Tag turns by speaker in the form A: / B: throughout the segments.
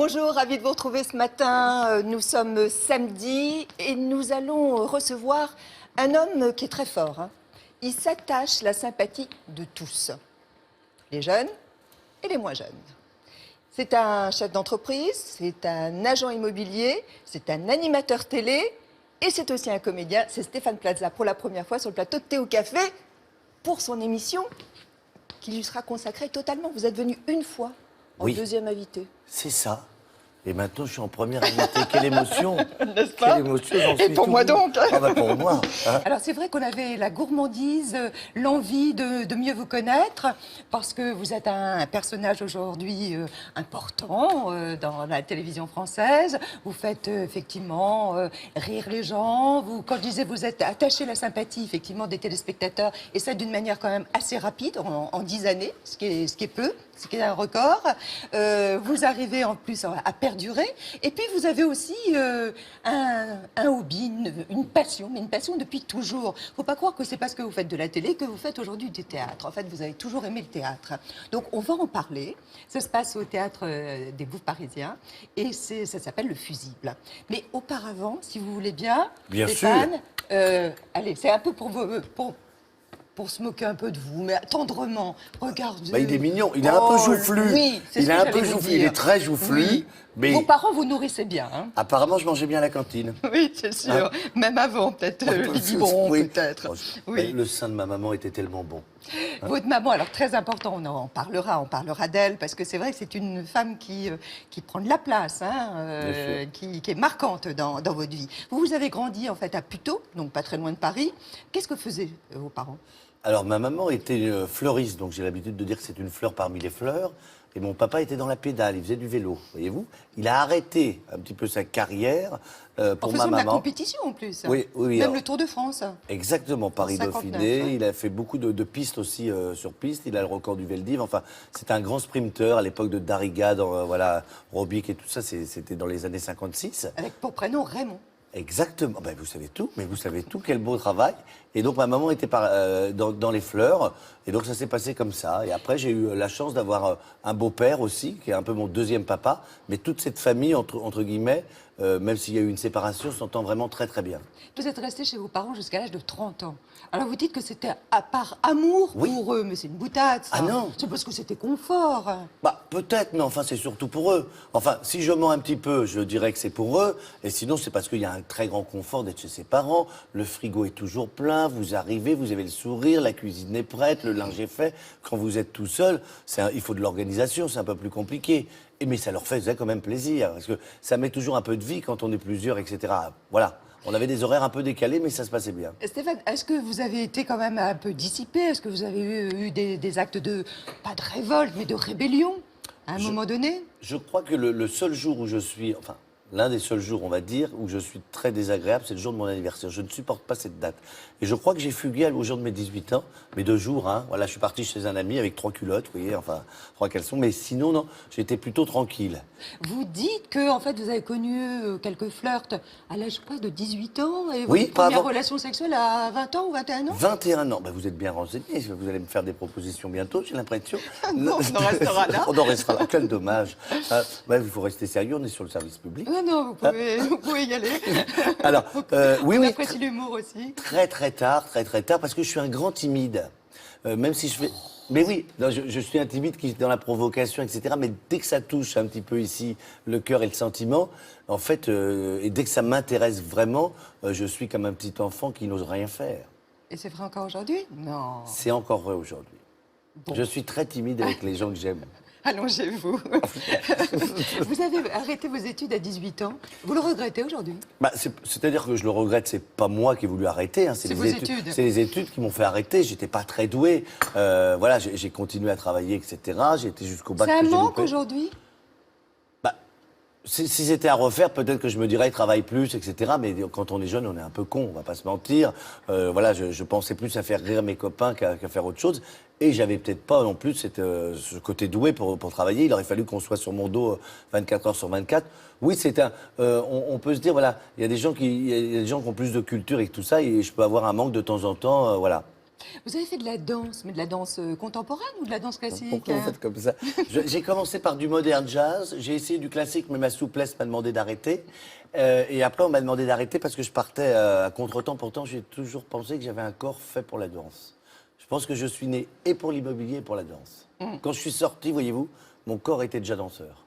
A: Bonjour, ravi de vous retrouver ce matin. Nous sommes samedi et nous allons recevoir un homme qui est très fort. Il s'attache la sympathie de tous, les jeunes et les moins jeunes. C'est un chef d'entreprise, c'est un agent immobilier, c'est un animateur télé et c'est aussi un comédien. C'est Stéphane Plaza pour la première fois sur le plateau de Thé au Café pour son émission qui lui sera consacrée totalement. Vous êtes venu une fois en deuxième invité.
B: C'est ça. Et maintenant, je suis en première invitée. Quelle émotion!
A: N'est-ce pas?
B: Quelle émotion, j'en suis
A: Et pour
B: tout
A: moi
B: doux.
A: donc.
B: Ah bah pour moi. Hein.
A: Alors c'est vrai qu'on avait la gourmandise, l'envie de mieux vous connaître, parce que vous êtes un personnage aujourd'hui important dans la télévision française. Vous faites effectivement rire les gens. Vous, quand je disais vous êtes attaché à la sympathie effectivement des téléspectateurs, et ça d'une manière quand même assez rapide, en 10 années, ce qui est peu. Ce qui est un record. Vous arrivez en plus à perdurer. Et puis vous avez aussi un hobby, une passion, mais une passion depuis toujours. Il ne faut pas croire que c'est parce que vous faites de la télé que vous faites aujourd'hui du théâtre. En fait, vous avez toujours aimé le théâtre. Donc on va en parler. Ça se passe au théâtre des Bouffes Parisiens et ça s'appelle Le Fusible. Mais auparavant, si vous voulez bien, Stéphane, allez, c'est un peu pour se moquer un peu de vous, mais tendrement, regardez.
B: Bah, il est mignon, il est un peu joufflu.
A: Oui, c'est ce que j'allais vous dire.
B: Il est très joufflu.
A: Oui.
B: Mais
A: vos parents vous nourrissaient bien. Hein.
B: Apparemment, je mangeais bien à la cantine.
A: Oui, c'est sûr. Hein? Même avant, peut-être, le biberon, peut-être.
B: Oui. Le sein de ma maman était tellement bon.
A: Hein? Votre maman, alors très important, on parlera d'elle, parce que c'est vrai que c'est une femme qui prend de la place, hein, qui est marquante dans votre vie. Vous avez grandi, en fait, à Puteaux, donc pas très loin de Paris. Qu'est-ce que faisaient vos parents?
B: Alors, ma maman était fleuriste, donc j'ai l'habitude de dire que c'est une fleur parmi les fleurs. Et mon papa était dans la pédale, il faisait du vélo, voyez-vous. Il a arrêté un petit peu sa carrière pour ma maman. En faisant de la
A: compétition en plus.
B: Oui.
A: Même alors, le Tour de France.
B: Exactement, Paris-Dauphiné.
A: Hein.
B: Il a fait beaucoup de pistes aussi sur piste. Il a le record du Veldiv. Enfin, c'est un grand sprinter à l'époque de Darriga, Robic et tout ça. C'était dans les années 56.
A: Avec pour prénom Raymond.
B: Exactement. Ben, vous savez tout, mais vous savez tout. Quel beau travail. Et donc, ma maman était dans les fleurs. Et donc, ça s'est passé comme ça. Et après, j'ai eu la chance d'avoir un beau-père aussi, qui est un peu mon deuxième papa. Mais toute cette famille, entre guillemets, même s'il y a eu une séparation, s'entend vraiment très, très bien.
A: Vous êtes resté chez vos parents jusqu'à l'âge de 30 ans. Alors, vous dites que c'était par amour pour eux, mais c'est une boutade, ça.
B: Ah non.
A: C'est parce que c'était confort.
B: Bah, peut-être, mais enfin, c'est surtout pour eux. Enfin, si je mens un petit peu, je dirais que c'est pour eux. Et sinon, c'est parce qu'il y a un très grand confort d'être chez ses parents. Le frigo est toujours plein. Vous arrivez, vous avez le sourire, la cuisine est prête, le linge est fait. Quand vous êtes tout seul, il faut de l'organisation, c'est un peu plus compliqué. Mais ça leur faisait quand même plaisir, parce que ça met toujours un peu de vie quand on est plusieurs, etc. Voilà. On avait des horaires un peu décalés, mais ça se passait bien.
A: Stéphane, est-ce que vous avez été quand même un peu dissipé? Est-ce que vous avez eu des actes pas de révolte, mais de rébellion, à un moment donné?
B: Je crois que le seul jour où je suis... Enfin, l'un des seuls jours, on va dire, où je suis très désagréable, c'est le jour de mon anniversaire. Je ne supporte pas cette date. Et je crois que j'ai fugué au jour de mes 18 ans, mes 2 jours. Hein. Voilà, je suis parti chez un ami avec 3 culottes, vous voyez, enfin, 3 caleçons. Mais sinon, non, j'étais plutôt tranquille.
A: Vous dites que, en fait, vous avez connu quelques flirts à l'âge de 18 ans et
B: oui,
A: votre première relation sexuelle à 20 ans ou 21 ans?
B: 21 ans. Ben, vous êtes bien renseigné. Vous allez me faire des propositions bientôt, j'ai l'impression.
A: Non, on en restera là.
B: On en restera là. Quel dommage. Il faut rester sérieux, on est sur le service public.
A: Non, vous pouvez y aller.
B: Alors, oui.
A: On apprécie l'humour aussi.
B: Très tard, parce que je suis un grand timide. Même si je fais... Mais oui, non, je suis un timide qui est dans la provocation, etc. Mais dès que ça touche un petit peu ici le cœur et le sentiment, en fait, et dès que ça m'intéresse vraiment, je suis comme un petit enfant qui n'ose rien faire.
A: Et c'est vrai encore aujourd'hui? Non.
B: C'est encore vrai aujourd'hui. Bon. Je suis très timide avec les gens que j'aime.
A: Allongez-vous. Vous avez arrêté vos études à 18 ans. Vous le regrettez aujourd'hui?
B: C'est-à-dire que je le regrette, c'est pas moi qui ai voulu arrêter. Hein,
A: c'est vos études.
B: C'est les études qui m'ont fait arrêter. J'étais pas très doué. Voilà, j'ai continué à travailler, etc. J'ai été jusqu'au bac.
A: C'est un manque aujourd'hui?
B: Si c'était à refaire, peut-être que je me dirais travaille plus, etc. Mais quand on est jeune, on est un peu con, on va pas se mentir. Voilà, je pensais plus à faire rire mes copains qu'à faire autre chose. Et j'avais peut-être pas non plus ce côté doué pour travailler. Il aurait fallu qu'on soit sur mon dos 24 heures sur 24. Oui, on peut se dire, voilà, il y a des gens qui ont plus de culture et tout ça, et je peux avoir un manque de temps en temps, voilà.
A: Vous avez fait de la danse, mais de la danse contemporaine ou de la danse classique?
B: Pourquoi vous faites comme ça? J'ai commencé par du modern jazz, j'ai essayé du classique, mais ma souplesse m'a demandé d'arrêter. Et après, on m'a demandé d'arrêter parce que je partais à contre-temps. Pourtant, j'ai toujours pensé que j'avais un corps fait pour la danse. Je pense que je suis né et pour l'immobilier et pour la danse. Quand je suis sorti, voyez-vous, mon corps était déjà danseur.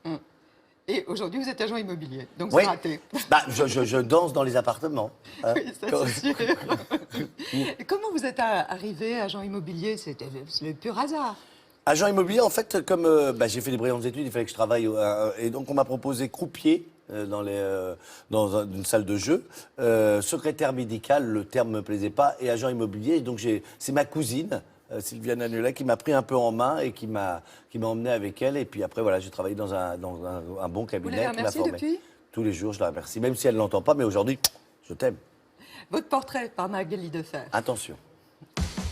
A: Et aujourd'hui, vous êtes agent immobilier, donc
B: Oui.
A: c'est raté.
B: Bah, je danse dans les appartements. Hein.
A: Oui, ça c'est sûr. Et comment vous êtes arrivé agent immobilier? C'était le pur hasard.
B: Agent immobilier, en fait, comme j'ai fait des brillantes études, il fallait que je travaille. Et donc, on m'a proposé croupier dans une salle de jeu. Secrétaire médical, le terme ne me plaisait pas, et agent immobilier. Donc, c'est ma cousine, Sylviane Anulet, qui m'a pris un peu en main et qui m'a emmené avec elle. Et puis après, voilà, j'ai travaillé dans un bon cabinet
A: l'avez
B: qui m'a
A: remerciée
B: formé.
A: depuis?
B: Tous les jours, je la remercie, même si elle ne l'entend pas, mais aujourd'hui, je t'aime.
A: Votre portrait par Magali Defer.
B: Attention.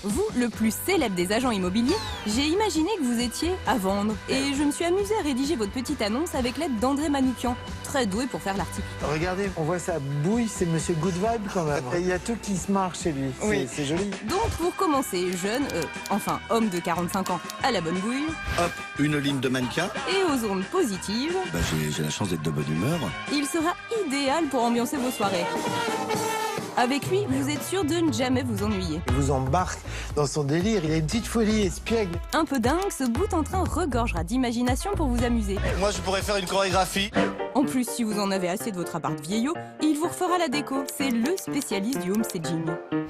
C: Vous, le plus célèbre des agents immobiliers, j'ai imaginé que vous étiez à vendre. Et je me suis amusée à rédiger votre petite annonce avec l'aide d'André Manoukian, très doué pour faire l'article.
D: Regardez, on voit ça bouille, c'est Monsieur Good Vibe quand même. Et il y a tout qui se marche chez lui,
A: Oui.
D: c'est joli.
C: Donc pour commencer, jeune, homme de 45 ans à la bonne bouille,
E: Hop, une ligne de mannequin.
C: et aux ondes positives,
E: J'ai la chance d'être de bonne humeur.
C: il sera idéal pour ambiancer vos soirées. Avec lui, vous êtes sûr de ne jamais vous ennuyer.
D: Il vous embarque dans son délire, il a une petite folie espiègle.
C: Un peu dingue, ce bout en train regorgera d'imagination pour vous amuser.
E: Moi, je pourrais faire une chorégraphie.
C: En plus, si vous en avez assez de votre appart vieillot, il vous refera la déco. C'est le spécialiste du home staging.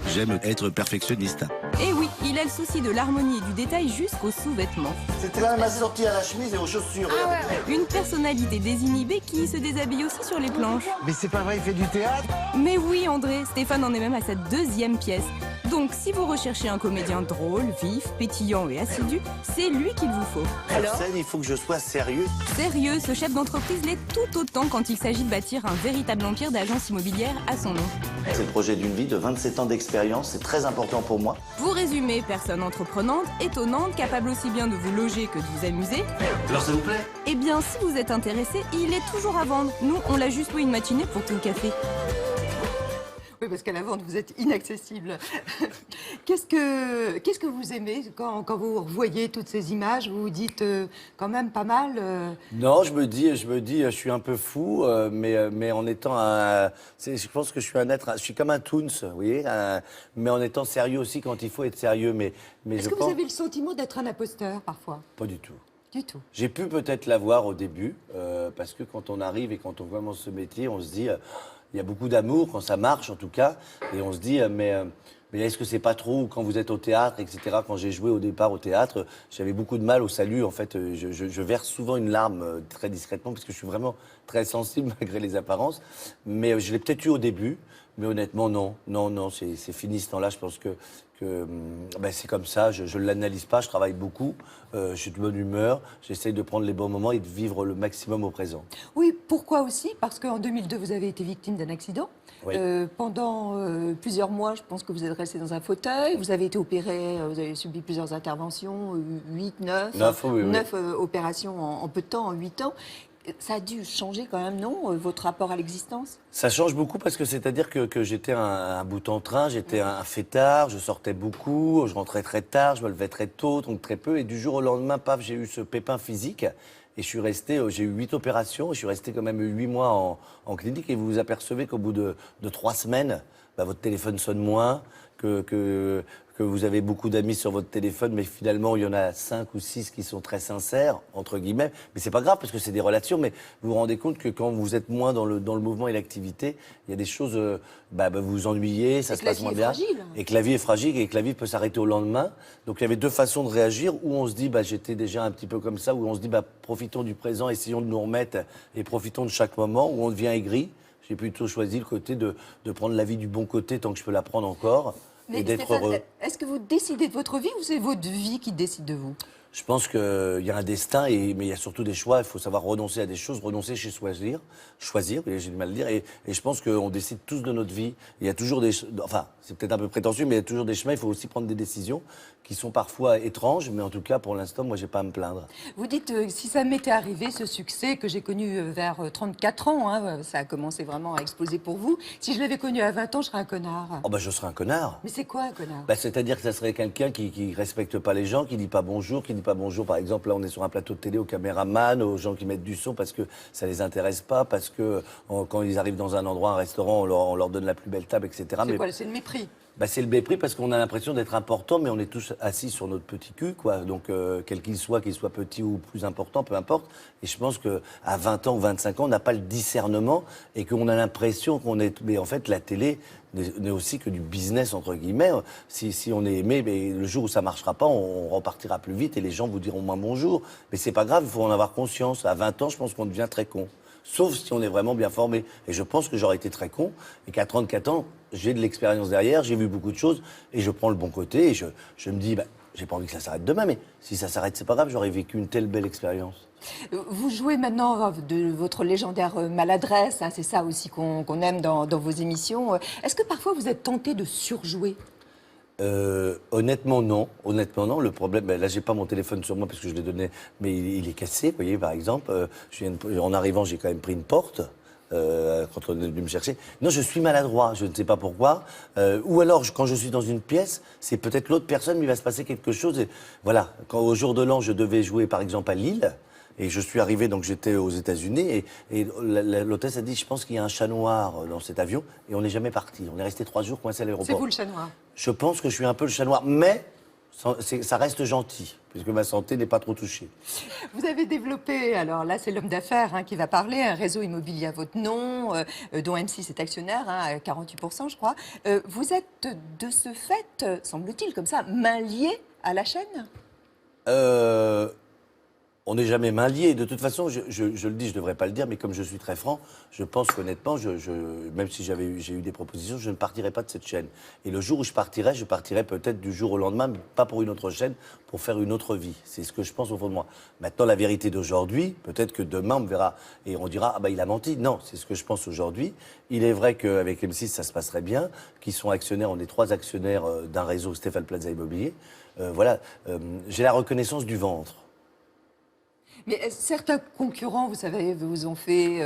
E: J'aime être perfectionniste.
C: Et oui, il a le souci de l'harmonie et du détail jusqu'aux sous-vêtements.
B: C'était même assorti à la chemise et aux chaussures.
C: Une personnalité désinhibée qui se déshabille aussi sur les planches.
D: Mais c'est pas vrai, il fait du théâtre.
C: Mais oui, André, Stéphane en est même à sa deuxième pièce. Donc, si vous recherchez un comédien drôle, vif, pétillant et assidu, c'est lui qu'il vous faut.
B: Sur scène, il faut que je sois sérieux.
C: Sérieux, ce chef d'entreprise l'est tout autant quand il s'agit de bâtir un véritable empire d'agences immobilières à son nom.
F: C'est le projet d'une vie de 27 ans d'expérience, c'est très important pour moi.
C: Pour résumer, personne entreprenante, étonnante, capable aussi bien de vous loger que de vous amuser.
F: Alors s'il vous plaît.
C: Eh bien, si vous êtes intéressé, il est toujours à vendre. Nous, on l'a juste loué une matinée pour tout le café.
A: Oui, parce qu'à la vente, vous êtes inaccessible. Qu'est-ce que vous aimez quand vous revoyez toutes ces images? Vous vous dites quand même pas mal.
B: Non, je me dis, je suis un peu fou, mais en étant je pense que je suis un être, je suis comme un Toons, vous voyez, mais en étant sérieux aussi quand il faut être sérieux. Mais
A: Est-ce
B: je
A: que
B: pense
A: vous avez le sentiment d'être un imposteur parfois?
B: pas du tout.
A: Du tout.
B: J'ai pu peut-être l'avoir au début, parce que quand on arrive et quand on commence ce métier, on se dit, il y a beaucoup d'amour quand ça marche en tout cas, et on se dit, mais est-ce que c'est pas trop quand vous êtes au théâtre, etc. Quand j'ai joué au départ au théâtre, j'avais beaucoup de mal au salut. En fait, je verse souvent une larme très discrètement parce que je suis vraiment très sensible malgré les apparences. Mais je l'ai peut-être eu au début, mais honnêtement, non, c'est fini ce temps-là. Je pense que c'est comme ça. Je ne l'analyse pas. Je travaille beaucoup. Je suis de bonne humeur. J'essaye de prendre les bons moments et de vivre le maximum au présent.
A: Oui, pourquoi aussi? Parce qu'en 2002, vous avez été victime d'un accident.
B: Oui.
A: Pendant plusieurs mois, je pense que vous êtes resté dans un fauteuil. Vous avez été opéré, vous avez subi plusieurs interventions, 8, 9.
B: 9, oui.
A: 9 opérations en peu de temps, en 8 ans. Ça a dû changer quand même, non, votre rapport à l'existence?
B: Ça change beaucoup parce que c'est-à-dire que j'étais un bout en train, j'étais un fêtard, je sortais beaucoup, je rentrais très tard, je me levais très tôt, donc très peu. Et du jour au lendemain, paf, j'ai eu ce pépin physique. Et je suis resté, j'ai eu 8 opérations, et je suis resté quand même 8 mois en clinique. Et vous vous apercevez qu'au bout de 3 semaines, votre téléphone sonne moins, que vous avez beaucoup d'amis sur votre téléphone, mais finalement, il y en a 5 ou 6 qui sont très sincères, entre guillemets. Mais c'est pas grave, parce que c'est des relations. Mais vous vous rendez compte que quand vous êtes moins dans le mouvement et l'activité, il y a des choses, vous vous ennuyez, ça se passe moins bien. Et que la vie est fragile, et que la vie peut s'arrêter au lendemain. Donc il y avait deux façons de réagir, où on se dit, j'étais déjà un petit peu comme ça, où on se dit, profitons du présent, essayons de nous remettre, et profitons de chaque moment, où on devient aigri. J'ai plutôt choisi le côté de prendre la vie du bon côté, tant que je peux la prendre encore.
A: Mais
B: Et d'être
A: Stéphane,
B: heureux.
A: est-ce que vous décidez de votre vie ou c'est votre vie qui décide de vous?
B: Je pense qu'il y a un destin, mais il y a surtout des choix. Il faut savoir renoncer à des choses, renoncer chez choisir, j'ai du mal à le dire. Et je pense qu'on décide tous de notre vie. Il y a toujours enfin, c'est peut-être un peu prétentieux, mais il y a toujours des chemins. Il faut aussi prendre des décisions qui sont parfois étranges, mais en tout cas, pour l'instant, moi, j'ai pas à me plaindre.
A: Vous dites, si ça m'était arrivé, ce succès que j'ai connu vers 34 ans, hein, ça a commencé vraiment à exploser pour vous. Si je l'avais connu à 20 ans, je serais un connard.
B: Oh, bah, je serais un connard.
A: Mais c'est quoi un connard?
B: Bah, c'est-à-dire que ça serait quelqu'un qui respecte pas les gens, qui dit pas bonjour, par exemple, là, on est sur un plateau de télé, aux caméramans, aux gens qui mettent du son parce que ça les intéresse pas, parce que quand ils arrivent dans un endroit, un restaurant, on leur donne la plus belle table, etc.
A: C'est quoi? C'est le mépris?
B: Bah, c'est le mépris parce qu'on a l'impression d'être important, mais on est tous assis sur notre petit cul, quoi. Donc, quel qu'il soit petit ou plus important, peu importe. Et je pense qu'à 20 ans ou 25 ans, on n'a pas le discernement et qu'on a l'impression qu'on est... Mais en fait, la télé n'est aussi que du business, entre guillemets. Si on est aimé, mais le jour où ça marchera pas, on repartira plus vite et les gens vous diront moins bonjour. Mais c'est pas grave, il faut en avoir conscience. À 20 ans, je pense qu'on devient très con. Sauf si on est vraiment bien formé. Et je pense que j'aurais été très con et qu'à 34 ans, j'ai de l'expérience derrière, j'ai vu beaucoup de choses et je prends le bon côté et je me dis, bah, j'ai pas envie que ça s'arrête demain, mais si ça s'arrête, c'est pas grave, j'aurais vécu une telle belle expérience.
A: Vous jouez maintenant de votre légendaire maladresse, hein, c'est ça aussi qu'on aime dans vos émissions. Est-ce que parfois vous êtes tenté de surjouer?
B: Honnêtement, non. Honnêtement, non. Le problème, ben, là, j'ai pas mon téléphone sur moi parce que je l'ai donné, mais il est cassé. Vous voyez, par exemple, en arrivant, j'ai quand même pris une porte. Quand on est venu me chercher. Non, je suis maladroit, je ne sais pas pourquoi. Ou alors, quand je suis dans une pièce, c'est peut-être l'autre personne, mais il va se passer quelque chose. Et voilà, quand au jour de l'an, je devais jouer, par exemple, à Lille. Et je suis arrivé, donc j'étais aux États-Unis, et l'hôtesse a dit, je pense qu'il y a un chat noir dans cet avion, et on n'est jamais parti. On est resté 3 jours coincés à l'aéroport.
A: C'est vous le chat noir?
B: Je pense que je suis un peu le chat noir, mais ça reste gentil, puisque ma santé n'est pas trop touchée.
A: Vous avez développé, alors là c'est l'homme d'affaires qui va parler, un réseau immobilier à votre nom, dont M6 est actionnaire, à 48% je crois. Vous êtes de ce fait, semble-t-il, comme ça, main liée à la chaîne?
B: On n'est jamais main liée. De toute façon, je le dis, je ne devrais pas le dire, mais comme je suis très franc, je pense qu'honnêtement, même si j'ai eu des propositions, je ne partirai pas de cette chaîne. Et le jour où je partirai peut-être du jour au lendemain, mais pas pour une autre chaîne, pour faire une autre vie. C'est ce que je pense au fond de moi. Maintenant, la vérité d'aujourd'hui, peut-être que demain, on me verra et on dira « Ah bah, il a menti ». Non, c'est ce que je pense aujourd'hui. Il est vrai qu'avec M6, ça se passerait bien, qu'ils sont actionnaires, on est 3 actionnaires d'un réseau Stéphane Plaza Immobilier. Voilà, j'ai la reconnaissance du ventre.
A: Mais certains concurrents, vous savez, vous ont fait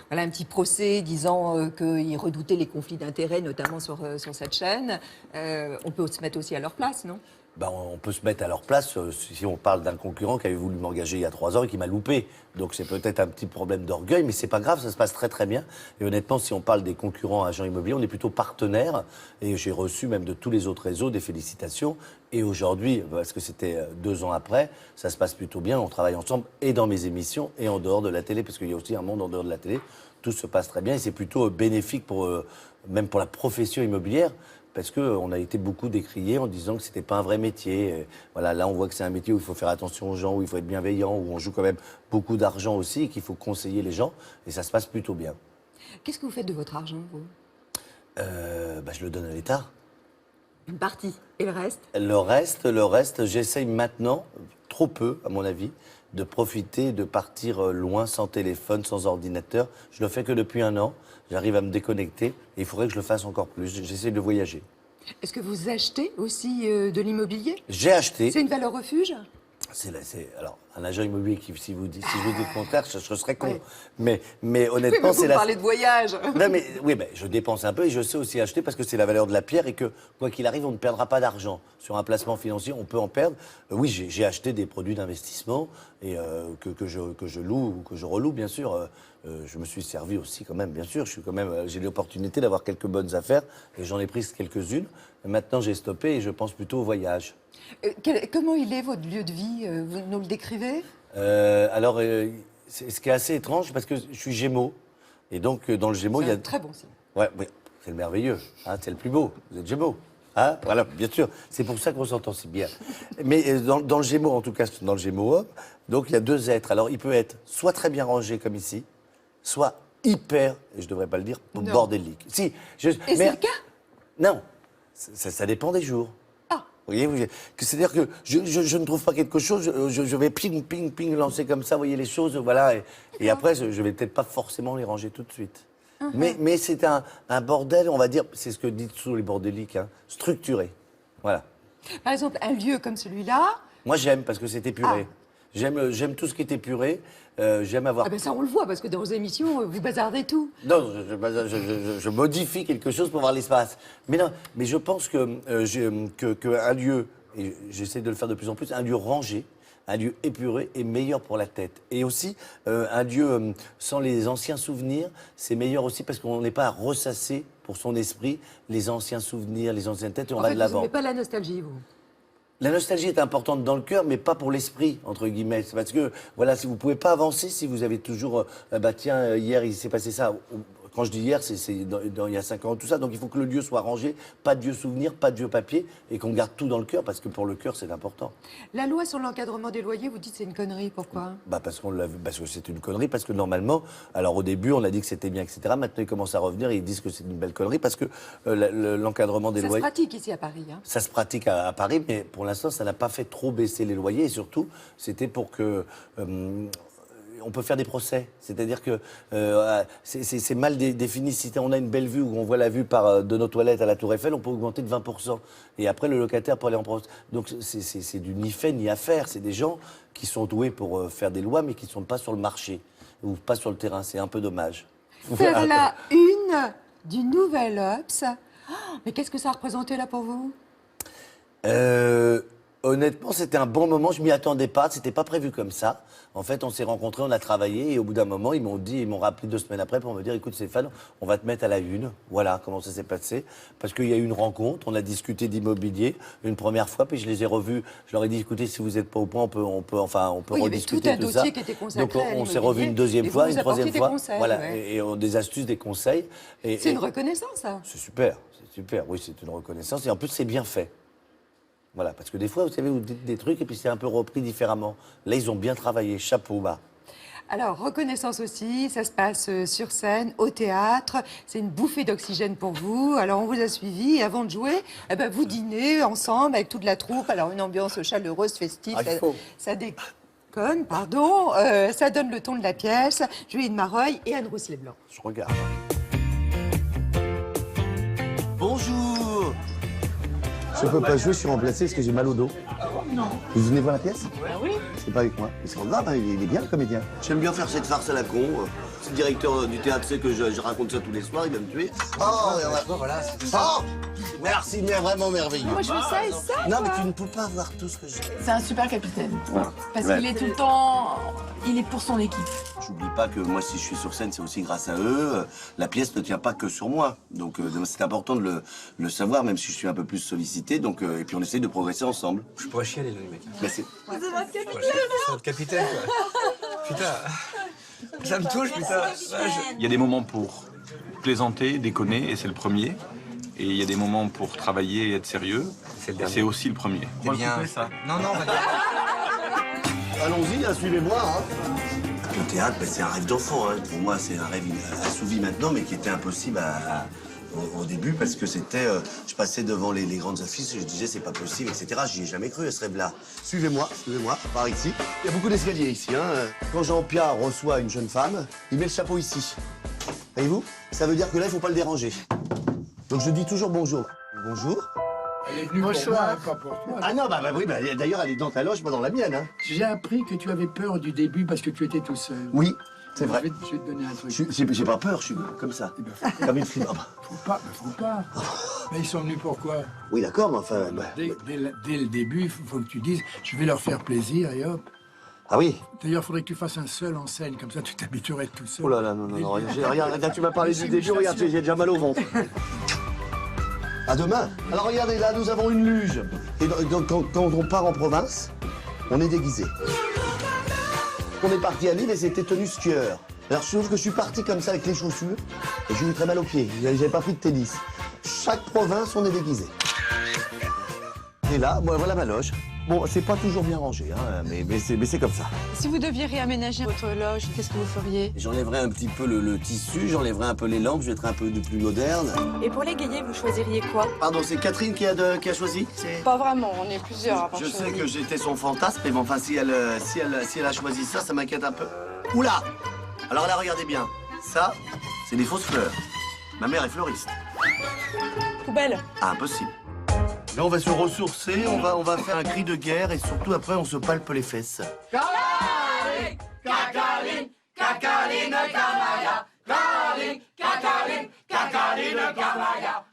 A: voilà, un petit procès disant qu'ils redoutaient les conflits d'intérêts, notamment sur cette chaîne. On peut se mettre aussi à leur place, non?
B: Ben, on peut se mettre à leur place si on parle d'un concurrent qui avait voulu m'engager il y a 3 ans et qui m'a loupé. Donc c'est peut-être un petit problème d'orgueil, mais c'est pas grave, ça se passe très très bien. Et honnêtement, si on parle des concurrents agents immobiliers, on est plutôt partenaires. Et j'ai reçu même de tous les autres réseaux des félicitations. Et aujourd'hui, parce que c'était 2 ans après, ça se passe plutôt bien. On travaille ensemble et dans mes émissions et en dehors de la télé, parce qu'il y a aussi un monde en dehors de la télé. Tout se passe très bien et c'est plutôt bénéfique même pour la profession immobilière. Parce qu'on a été beaucoup décriés en disant que c'était pas un vrai métier. Et voilà, là, on voit que c'est un métier où il faut faire attention aux gens, où il faut être bienveillant, où on joue quand même beaucoup d'argent aussi, et qu'il faut conseiller les gens. Et ça se passe plutôt bien.
A: Qu'est-ce que vous faites de votre argent, vous?
B: Je le donne à l'État.
A: Une partie. Et le reste?
B: Le reste, j'essaye maintenant, trop peu à mon avis, de profiter, de partir loin, sans téléphone, sans ordinateur. Je le fais que depuis 1 an. J'arrive à me déconnecter et il faudrait que je le fasse encore plus. J'essaie de voyager.
A: Est-ce que vous achetez aussi de l'immobilier?
B: J'ai acheté.
A: C'est une valeur refuge?
B: Alors, un agent immobilier qui, si je vous dis le contraire, je serais con. Oui. Mais honnêtement,
A: c'est
B: la...
A: Vous parlez de voyage.
B: Non, mais oui, je dépense un peu et je sais aussi acheter parce que c'est la valeur de la pierre et que, quoi qu'il arrive, on ne perdra pas d'argent. Sur un placement financier, on peut en perdre. Oui, j'ai acheté des produits d'investissement et que je loue ou que je reloue, bien sûr. Je me suis servi aussi quand même, bien sûr. J'ai l'opportunité d'avoir quelques bonnes affaires et j'en ai prises quelques-unes. Maintenant, j'ai stoppé et je pense plutôt au voyage.
A: Comment il est, votre lieu de vie? Vous nous le décrivez?
B: Ce qui est assez étrange, parce que je suis Gémeaux. Et donc, dans le Gémeaux, il y a...
A: C'est un très bon signe.
B: Ouais, c'est le merveilleux. Hein, c'est le plus beau. Vous êtes Gémeaux. Hein, voilà, bien sûr. C'est pour ça qu'on s'entend si bien. Mais dans le Gémeaux, en tout cas, dans le Gémeaux homme, donc il y a 2 êtres. Alors, il peut être soit très bien rangé, comme ici, soit hyper, et je ne devrais pas le dire, bordélique. Si,
A: Et c'est le cas?
B: Non. Ça dépend des jours. Vous voyez, c'est-à-dire que je ne trouve pas quelque chose, je vais ping, ping, ping, lancer comme ça, vous voyez les choses, voilà, et après, je vais peut-être pas forcément les ranger tout de suite. Mais c'est un bordel, on va dire, c'est ce que disent tous les bordéliques, hein, structuré. Voilà.
A: Par exemple, un lieu comme celui-là.
B: Moi, j'aime parce que c'est épuré. J'aime tout ce qui est épuré. J'aime avoir.
A: Ah ben ça, on le voit, parce que dans vos émissions, vous bazardez tout.
B: Non, je modifie quelque chose pour voir l'espace. Mais non, mais je pense que un lieu, et j'essaie de le faire de plus en plus, un lieu rangé, un lieu épuré est meilleur pour la tête. Et aussi, un lieu sans les anciens souvenirs, c'est meilleur aussi parce qu'on n'est pas à ressasser pour son esprit les anciens souvenirs, les anciennes têtes, et on va de
A: Vous
B: l'avant.
A: n'aimez pas la nostalgie, vous?
B: La nostalgie est importante dans le cœur, mais pas pour l'esprit, entre guillemets. C'est parce que, voilà, si vous pouvez pas avancer, si vous avez toujours, bah tiens, hier, il s'est passé ça. Quand je dis hier, c'est il y a 5 ans, tout ça. Donc il faut que le lieu soit rangé, pas de vieux souvenirs, pas de vieux papiers, et qu'on garde tout dans le cœur, parce que pour le cœur, c'est important.
A: La loi sur l'encadrement des loyers, vous dites c'est une connerie, pourquoi?
B: Bah parce qu'on l'a vu, parce que c'est une connerie, parce que normalement, alors au début, on a dit que c'était bien, etc. Maintenant, ils commencent à revenir et ils disent que c'est une belle connerie, parce que l'encadrement des
A: Ça
B: loyers...
A: se pratique ici à Paris, hein.
B: Ça se pratique à Paris, mais pour l'instant, ça n'a pas fait trop baisser les loyers. Et surtout, c'était pour que... on peut faire des procès. C'est-à-dire que c'est mal défini. Si on a une belle vue, où on voit la vue de nos toilettes à la Tour Eiffel, on peut augmenter de 20%. Et après, le locataire peut aller en procès. Donc, c'est du ni fait ni à faire. C'est des gens qui sont doués pour faire des lois, mais qui ne sont pas sur le marché ou pas sur le terrain. C'est un peu dommage.
A: Faire la une du Nouvel Obs. Oh, mais qu'est-ce que ça représentait là pour vous?
B: Honnêtement, c'était un bon moment. Je m'y attendais pas. C'était pas prévu comme ça. En fait, on s'est rencontrés, on a travaillé, et au bout d'un moment, ils m'ont rappelé 2 semaines après pour me dire, écoute Stéphane, on va te mettre à la une. Voilà comment ça s'est passé. Parce qu'il y a eu une rencontre, on a discuté d'immobilier une première fois, puis je les ai revus. Je leur ai dit, écoutez, si vous n'êtes pas au point, on peut
A: Oui,
B: rediscuter
A: il y avait tout un
B: tout ça.
A: dossier qui était consacré.
B: Donc on s'est revus une deuxième
A: et
B: fois,
A: vous
B: une
A: nous
B: troisième
A: apportiez
B: fois.
A: des conseils,
B: Voilà,
A: ouais.
B: et des astuces, des conseils.
A: C'est une reconnaissance, ça.
B: C'est super, c'est super. Oui, c'est une reconnaissance. Et en plus, c'est bien fait. Voilà, parce que des fois, vous savez, vous dites des trucs et puis c'est un peu repris différemment. Là, ils ont bien travaillé, chapeau bas.
A: Alors, reconnaissance aussi, ça se passe sur scène, au théâtre. C'est une bouffée d'oxygène pour vous. Alors, on vous a suivi et avant de jouer, eh ben, vous dînez ensemble avec toute la troupe. Alors, une ambiance chaleureuse, festive.
B: Ah, il faut.
A: Ça déconne, pardon. Ça donne le ton de la pièce. Julie de Mareuil et Anne Rousselet-Blanc.
B: Je regarde. Bonjour.
G: Je peux pas jouer, je suis remplacé parce que j'ai mal au dos. Non. Vous venez voir la pièce? Oui. C'est pas avec moi. C'est pas grave, hein, il est bien le comédien.
B: J'aime bien faire cette farce à la con. C'est le directeur du théâtre sait que je raconte ça tous les soirs, il va me tuer. Oh, voilà. Oh, merci, mais vraiment merveilleux.
H: Moi, je fais ça et ça.
B: Non,
H: quoi.
B: mais tu ne peux pas voir tout ce que j'ai.
H: C'est un super capitaine. Parce
B: Ouais.
H: qu'il est tout le temps. Il est pour son équipe.
B: J'oublie pas que moi, si je suis sur scène, c'est aussi grâce à eux. La pièce ne tient pas que sur moi. Donc, c'est important de le savoir, même si je suis un peu plus sollicité. Donc, et puis, on essaye de progresser ensemble.
I: Je pourrais chialer, là, les mecs.
B: Mais c'est...
I: C'est notre capitaine, quoi. Putain. Ça me touche, putain.
J: Il y a des moments pour plaisanter, déconner, et c'est le premier. Et il y a des moments pour travailler et être sérieux,
I: C'est le
J: et
I: dernier.
J: c'est aussi le premier.
I: C'est bien.
J: ça.
I: Non, non, on va dire.
B: Allons-y, hein, suivez-moi. Hein. Le théâtre, c'est un rêve d'enfant. Hein. Pour moi, c'est un rêve assouvi maintenant, mais qui était impossible au début, parce que c'était... je passais devant les grandes affiches, je disais, c'est pas possible, etc. J'y ai jamais cru à ce rêve-là. Suivez-moi, par ici. Il y a beaucoup d'escaliers ici. Hein. Quand Jean-Pierre reçoit une jeune femme, il met le chapeau ici. Voyez-vous? Ça veut dire que là, il faut pas le déranger. Donc je dis toujours bonjour. Bonjour.
K: Elle est venue pour moi, pas pour toi.
B: Ah non, bah oui, d'ailleurs, elle est dans ta loge, pas dans la mienne. Hein.
K: J'ai appris que tu avais peur du début parce que tu étais tout seul.
B: Oui, c'est vrai.
K: Je vais te donner un truc.
B: J'ai pas peur, je suis comme ça.
K: Eh ben,
B: Comme une fille. Ah bah.
K: faut pas. Mais ils sont venus pourquoi?
B: Oui, d'accord, mais enfin... bah.
K: Dès le début, il faut que tu dises, je vais leur faire plaisir et hop.
B: Ah oui.
K: D'ailleurs, il faudrait que tu fasses un seul en scène, comme ça tu t'habituerais tout seul.
B: Oh là là, non. Regarde, là, tu m'as parlé du début, regarde, j'ai déjà mal au ventre. À demain. Alors regardez, là, nous avons une luge. Et donc, quand on part en province, on est déguisé. On est parti à Lille et c'était tenue skieur. Alors je trouve que je suis parti comme ça avec les chaussures et j'ai eu très mal aux pieds. J'avais pas pris de tennis. Chaque province, on est déguisé. Et là, voilà ma loge.
G: Bon, c'est pas toujours bien rangé, hein, mais c'est comme ça.
H: Si vous deviez réaménager votre loge, qu'est-ce que vous feriez?
G: J'enlèverai un petit peu le tissu, j'enlèverai un peu les lampes, je mettrai un peu de plus moderne.
H: Et pour l'égayer, vous choisiriez quoi?
G: Pardon, c'est Catherine qui a choisi?
H: Pas vraiment, on est plusieurs à avoir
G: Je sais
H: choisi.
G: que j'étais son fantasme, mais bon, enfin, si elle a choisi ça, ça m'inquiète un peu. Oula! Alors là, regardez bien. Ça, c'est des fausses fleurs. Ma mère est fleuriste.
H: Poubelle.
G: Ah, impossible. Là, on va se ressourcer, on va faire un cri de guerre et surtout après, on se palpe les fesses.
L: Cacaline, cacaline, cacaline, camaya. Cacaline, cacaline, cacaline, camaya.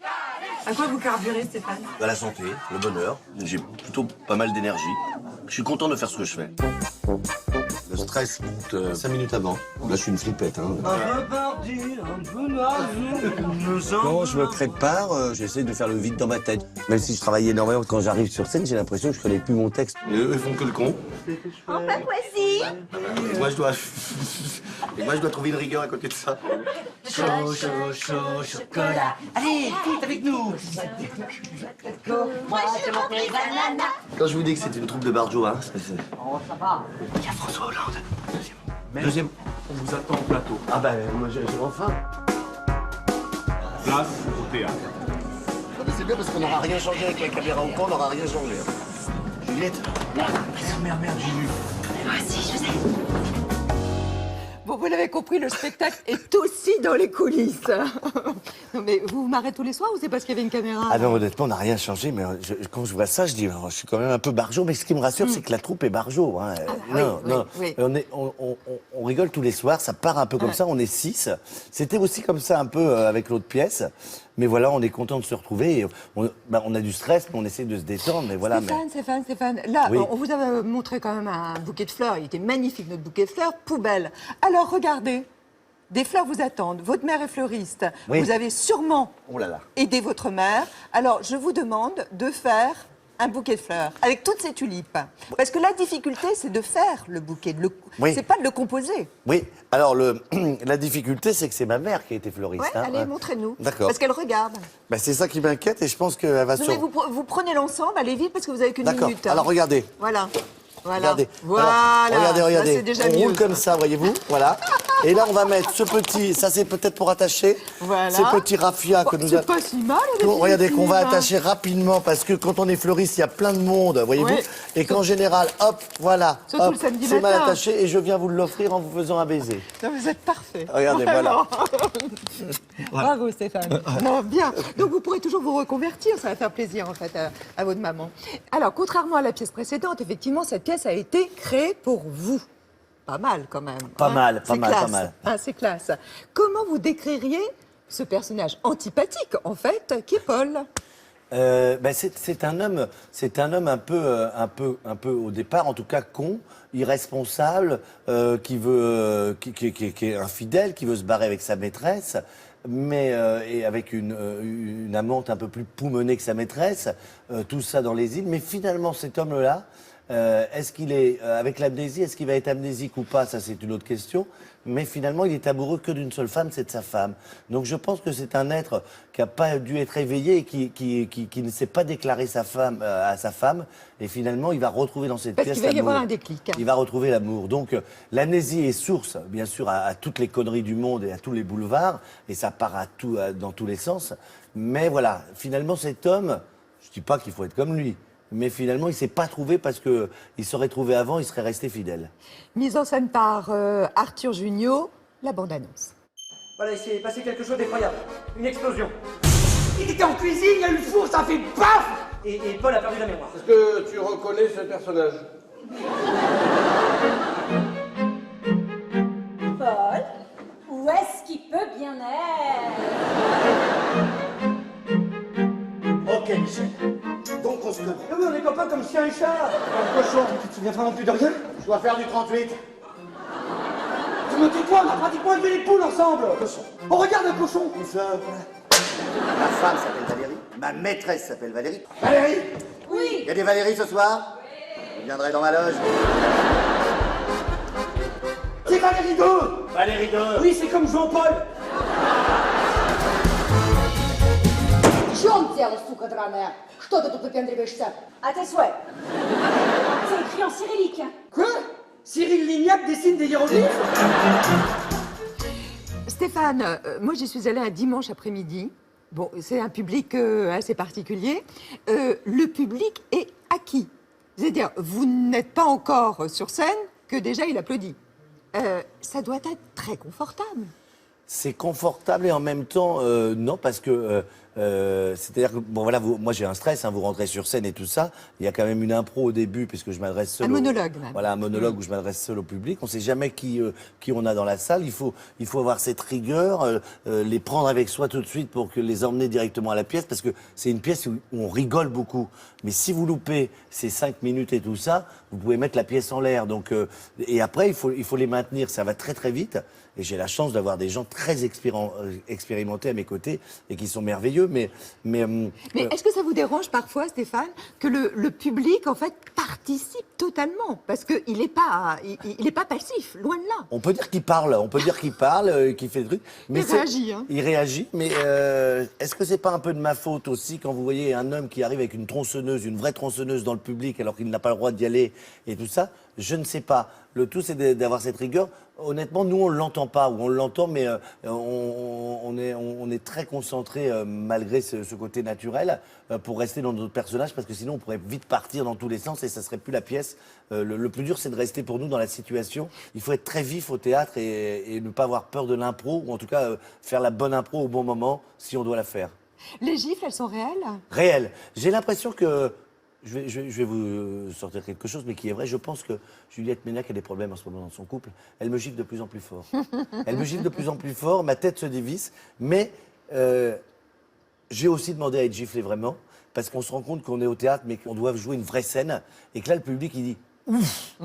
H: À quoi vous carburez, Stéphane?
G: À la santé, le bonheur. J'ai plutôt pas mal d'énergie. Je suis content de faire ce que je fais. Le stress monte 5 minutes avant. Là, je suis une flippette. Hein. Non, je me prépare, j'essaie de faire le vide dans ma tête. Même si je travaille énormément, quand j'arrive sur scène, j'ai l'impression que je connais plus mon texte. Eux, ils font que le con.
L: En Papouasie.
G: Et moi, je dois trouver une rigueur à côté de ça.
L: Chaud, chaud, chaud, chocolat. Allez, vite avec nous. Moi, je m'en prie, banana.
G: Quand je vous dis que c'est une troupe de barjots, hein.
L: Oh, ça va.
G: Il y a François Hollande.
J: Deuxième, on vous attend au plateau.
G: Ah bah, moi, j'ai enfin.
J: Place au théâtre.
G: C'est bien parce qu'on n'aura rien changé avec la caméra au camp, on n'aura rien changé. Juliette.
J: Merde, j'ai vu.
L: Moi aussi, je sais.
A: Bon, vous l'avez compris, le spectacle est aussi dans les coulisses. Non, mais vous vous marrez tous les soirs ou c'est parce qu'il y avait une caméra?
B: Ah non, honnêtement, on n'a rien changé, mais quand je vois ça, je dis, je suis quand même un peu barjot, mais ce qui me rassure, c'est que la troupe est barjot. Hein.
A: Oui.
B: On rigole tous les soirs, ça part un peu comme ça, on est 6. C'était aussi comme ça un peu avec l'autre pièce, mais voilà, on est content de se retrouver. Et on a du stress, mais on essaie de se détendre, mais voilà.
A: Stéphane, là,
B: Oui.
A: on vous a montré quand même un bouquet de fleurs. Il était magnifique, notre bouquet de fleurs, poubelle. Alors, regardez, des fleurs vous attendent. Votre mère est fleuriste.
B: Oui.
A: Vous avez sûrement
B: Oh là là.
A: aidé votre mère. Alors, je vous demande de faire un bouquet de fleurs avec toutes ces tulipes. Parce que la difficulté, c'est de faire le bouquet.
B: Oui.
A: C'est pas de le composer.
B: Oui, alors la difficulté, c'est que c'est ma mère qui a été fleuriste.
A: Ouais,
B: hein.
A: allez,
B: Ouais.
A: montrez-nous.
B: D'accord.
A: Parce qu'elle regarde.
B: Bah, c'est ça qui m'inquiète et je pense qu'elle va
A: Non,
B: sur...
A: mais vous prenez l'ensemble, allez vite parce que vous avez qu'une
B: D'accord,
A: minute.
B: alors regardez.
A: Voilà. Voilà.
B: Regardez.
A: Voilà.
B: Alors, regardez.
A: Là, c'est déjà
B: on
A: mieux,
B: roule comme
A: ça.
B: ça, voyez-vous. Voilà. Et là, on va mettre ce petit, ça c'est peut-être pour attacher,
A: Voilà.
B: ces petits raffias que nous
A: C'est pas si mal.
B: regardez, qu'on va
A: définitive, hein.
B: attacher rapidement parce que quand on est fleuriste, il y a plein de monde, voyez-vous.
A: Ouais.
B: Et qu'en général, hop, voilà.
A: Surtout
B: hop,
A: le samedi
B: c'est mal
A: matin.
B: attaché et je viens vous l'offrir en vous faisant un baiser.
A: Non, vous êtes parfait.
B: Regardez, voilà.
A: Bravo Stéphane. Non, bien. Donc vous pourrez toujours vous reconvertir, ça va faire plaisir en fait à votre maman. Alors, contrairement à la pièce précédente, effectivement, cette pièce a été créée pour vous. Pas mal quand même.
B: Pas mal, pas
A: C'est
B: mal,
A: classe.
B: pas mal.
A: Hein, c'est classe. Comment vous décririez ce personnage antipathique, en fait, qui est Paul?
B: C'est un homme un peu au départ, en tout cas con, irresponsable, qui est infidèle, qui veut se barrer avec sa maîtresse, mais et avec une amante un peu plus poumenée que sa maîtresse, tout ça dans les îles. Mais finalement, cet homme-là, est-ce qu'il est avec l'amnésie, est-ce qu'il va être amnésique ou pas? Ça, c'est une autre question. Mais finalement, il est amoureux que d'une seule femme, c'est de sa femme. Donc je pense que c'est un être qui n'a pas dû être éveillé et qui ne s'est pas déclaré à sa femme. Et finalement, il va retrouver dans cette
A: Parce
B: pièce
A: qu'il va y avoir
B: l'amour.
A: un déclic.
B: Il va retrouver l'amour. Donc l'amnésie est source, bien sûr, à toutes les conneries du monde et à tous les boulevards. Et ça part dans tous les sens. Mais voilà, finalement, cet homme, je ne dis pas qu'il faut être comme lui. Mais finalement, il ne s'est pas trouvé parce qu'il serait trouvé avant, il serait resté fidèle.
A: Mise en scène par Arthur Junio, la bande-annonce.
M: Voilà, il s'est passé quelque chose d'effroyable. Une explosion. Il était en cuisine, il y a eu le four, ça a fait paf et Paul a perdu la mémoire.
N: Est-ce que tu reconnais ce personnage?
O: Paul, où est-ce qu'il peut bien être?
M: Ok, Michel. Donc on se connaît. Oui, on est copains comme chien et chat. Un cochon, tu te souviens vraiment plus de rien? Je dois faire du 38. Tu me tutoies, on a pratiquement élevé les poules ensemble. Cochon. On regarde un cochon. Où ça?
G: Ma femme s'appelle Valérie, ma maîtresse s'appelle Valérie.
M: Valérie?
O: Oui.
G: Il y a des Valérie ce soir? Vous viendrez dans ma loge.
M: C'est Valérie 2.
G: Valérie 2.
M: Oui, c'est comme Jean-Paul.
O: Jean, t'es сделал, сука драная? Что ты тут выпендриваешься? À tes souhaits. C'est écrit en cyrillique.
M: Quoi? Cyril Lignac dessine des hiéroglyphes?
A: Stéphane, moi j'y suis allée un dimanche après-midi. Bon, c'est un public assez particulier. Le public est acquis. C'est-à-dire, vous n'êtes pas encore sur scène que déjà il applaudit. Ça doit être très confortable.
B: C'est confortable et en même temps, non, parce que c'est-à-dire que, bon voilà, moi j'ai un stress, hein, vous rentrez sur scène et tout ça, il y a quand même une impro au début, puisque je m'adresse seul.
A: Un monologue, même.
B: Voilà, un monologue où je m'adresse seul au public. On ne sait jamais qui on a dans la salle. Il faut avoir cette rigueur, les prendre avec soi tout de suite pour que les emmener directement à la pièce, parce que c'est une pièce où on rigole beaucoup. Mais si vous loupez ces 5 minutes et tout ça, vous pouvez mettre la pièce en l'air. Donc, et après, il faut les maintenir. Ça va très très vite. Et j'ai la chance d'avoir des gens très expérimentés à mes côtés et qui sont merveilleux. Mais
A: est-ce que ça vous dérange parfois, Stéphane, que le public, en fait, participe totalement? Parce qu'il n'est pas passif, loin de là.
B: On peut dire qu'il parle, qu'il fait des trucs. Mais
A: il réagit. Hein.
B: Il réagit, mais est-ce que c'est pas un peu de ma faute aussi quand vous voyez un homme qui arrive avec une tronçonneuse, une vraie tronçonneuse dans le public alors qu'il n'a pas le droit d'y aller et tout ça? Je ne sais pas. Le tout, c'est d'avoir cette rigueur. Honnêtement, nous, on ne l'entend pas, ou on l'entend, mais on est très concentré malgré ce côté naturel pour rester dans notre personnage, parce que sinon, on pourrait vite partir dans tous les sens et ça ne serait plus la pièce. Le plus dur, c'est de rester pour nous dans la situation. Il faut être très vif au théâtre et ne pas avoir peur de l'impro, ou en tout cas faire la bonne impro au bon moment, si on doit la faire.
A: Les gifles, elles sont réelles? Réelles.
B: J'ai l'impression que... Je vais vous sortir quelque chose, mais qui est vrai. Je pense que Juliette Ménac a des problèmes en ce moment dans son couple. Elle me gifle de plus en plus fort. Elle me gifle de plus en plus fort, ma tête se dévisse. Mais j'ai aussi demandé à être giflé vraiment, parce qu'on se rend compte qu'on est au théâtre, mais qu'on doit jouer une vraie scène. Et que là, le public, il dit « Ouf,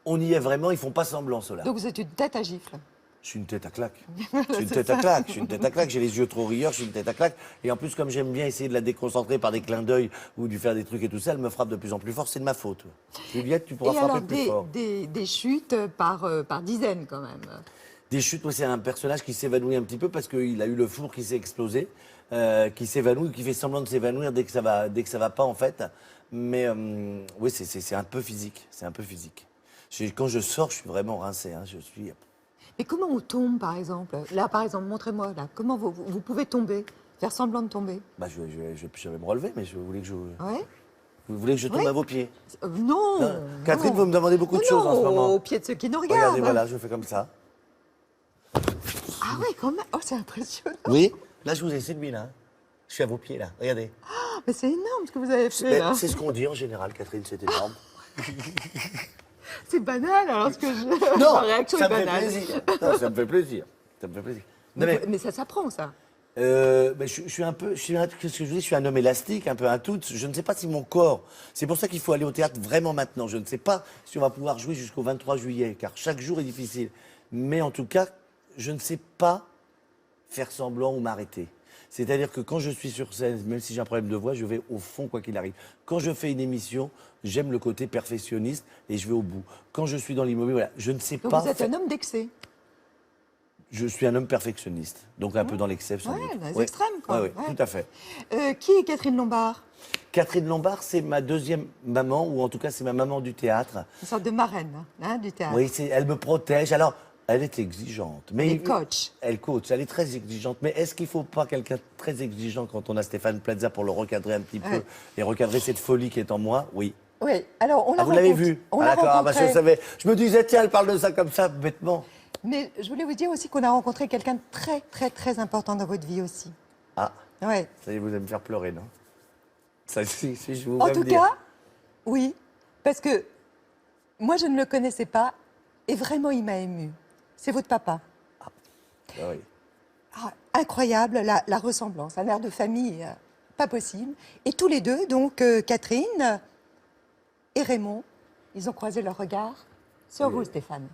B: on y est vraiment, ils font pas semblant, ceux-là. »
A: Donc vous êtes une tête à gifle?
B: Je suis une tête à claque. Je suis une tête à claque. Je suis une tête à claque. J'ai les yeux trop rieurs. Je suis une tête à claque. Et en plus, comme j'aime bien essayer de la déconcentrer par des clins d'œil ou de faire des trucs et tout ça, elle me frappe de plus en plus fort. C'est de ma faute. Juliette, tu pourras frapper plus fort.
A: Des chutes par dizaines quand même.
B: Des chutes, moi, c'est un personnage qui s'évanouit un petit peu parce qu'il a eu le four qui s'est explosé, qui s'évanouit, qui fait semblant de s'évanouir dès que ça va pas en fait. Mais oui, c'est un peu physique. C'est un peu physique. Quand je sors, je suis vraiment rincé. Hein. Je suis.
A: Mais comment on tombe, par exemple? Là, par exemple, montrez-moi, là. Comment vous pouvez tomber? Faire semblant de tomber?
B: Bah, je vais me relever, mais je voulais que je...
A: Ouais?
B: Vous voulez que je tombe à vos pieds?
A: Non,
B: Catherine, vous me demandez beaucoup de choses en ce moment.
A: Aux pieds de ceux qui nous regardent.
B: Regardez, voilà, je fais comme ça.
A: Ah ouais, quand même. Oh, c'est impressionnant.
B: Oui, là, je vous ai séduit, là. Je suis à vos pieds, là. Regardez.
A: Oh, mais c'est énorme ce que vous avez fait, là.
B: C'est ce qu'on dit en général, Catherine, c'est énorme.
A: C'est banal, alors ce que je...
B: Non,
A: ma réaction
B: ça
A: est
B: me fait
A: banale.
B: plaisir. Non, ça me fait plaisir. Ça me fait plaisir.
A: Mais ça s'apprend, ça.
B: Je suis un peu, qu'est-ce que je dis, je suis un homme élastique, un peu un tout. Je ne sais pas si mon corps, c'est pour ça qu'il faut aller au théâtre vraiment maintenant. Je ne sais pas si on va pouvoir jouer jusqu'au 23 juillet, car chaque jour est difficile. Mais en tout cas, je ne sais pas faire semblant ou m'arrêter. C'est-à-dire que quand je suis sur scène, même si j'ai un problème de voix, je vais au fond quoi qu'il arrive. Quand je fais une émission, j'aime le côté perfectionniste et je vais au bout. Quand je suis dans l'immobilier, voilà, je ne sais
A: Donc
B: pas...
A: vous êtes un homme d'excès.
B: Je suis un homme perfectionniste, donc un peu dans l'excès.
A: Les extrêmes, quoi.
B: Oui, tout à fait.
A: Qui est Catherine Lombard?
B: Catherine Lombard, c'est ma deuxième maman, ou en tout cas c'est ma maman du théâtre.
A: Une sorte de marraine, hein, du théâtre.
B: Oui, elle me protège. Alors, elle est exigeante. Mais
A: elle est coach.
B: Elle coach, elle est très exigeante. Mais est-ce qu'il ne faut pas quelqu'un de très exigeant quand on a Stéphane Plaza pour le recadrer un petit peu et recadrer cette folie qui est en moi? Oui.
A: Oui, alors on l'a
B: vous l'avez vu?
A: On l'a rencontré.
B: Je savais. Je me disais, tiens, elle parle de ça comme ça, bêtement.
A: Mais je voulais vous dire aussi qu'on a rencontré quelqu'un de très, très, très important dans votre vie aussi.
B: Ah.
A: Ouais.
B: Ça y est, vous allez me faire pleurer, non? Ça, si je vous
A: en tout cas, oui. Parce que moi, je ne le connaissais pas et vraiment, il m'a émue. C'est votre papa.
B: Ah oui.
A: Ah, incroyable, la ressemblance. Un air de famille, pas possible. Et tous les deux, donc Catherine et Raymond, ils ont croisé leur regard sur vous, Stéphane.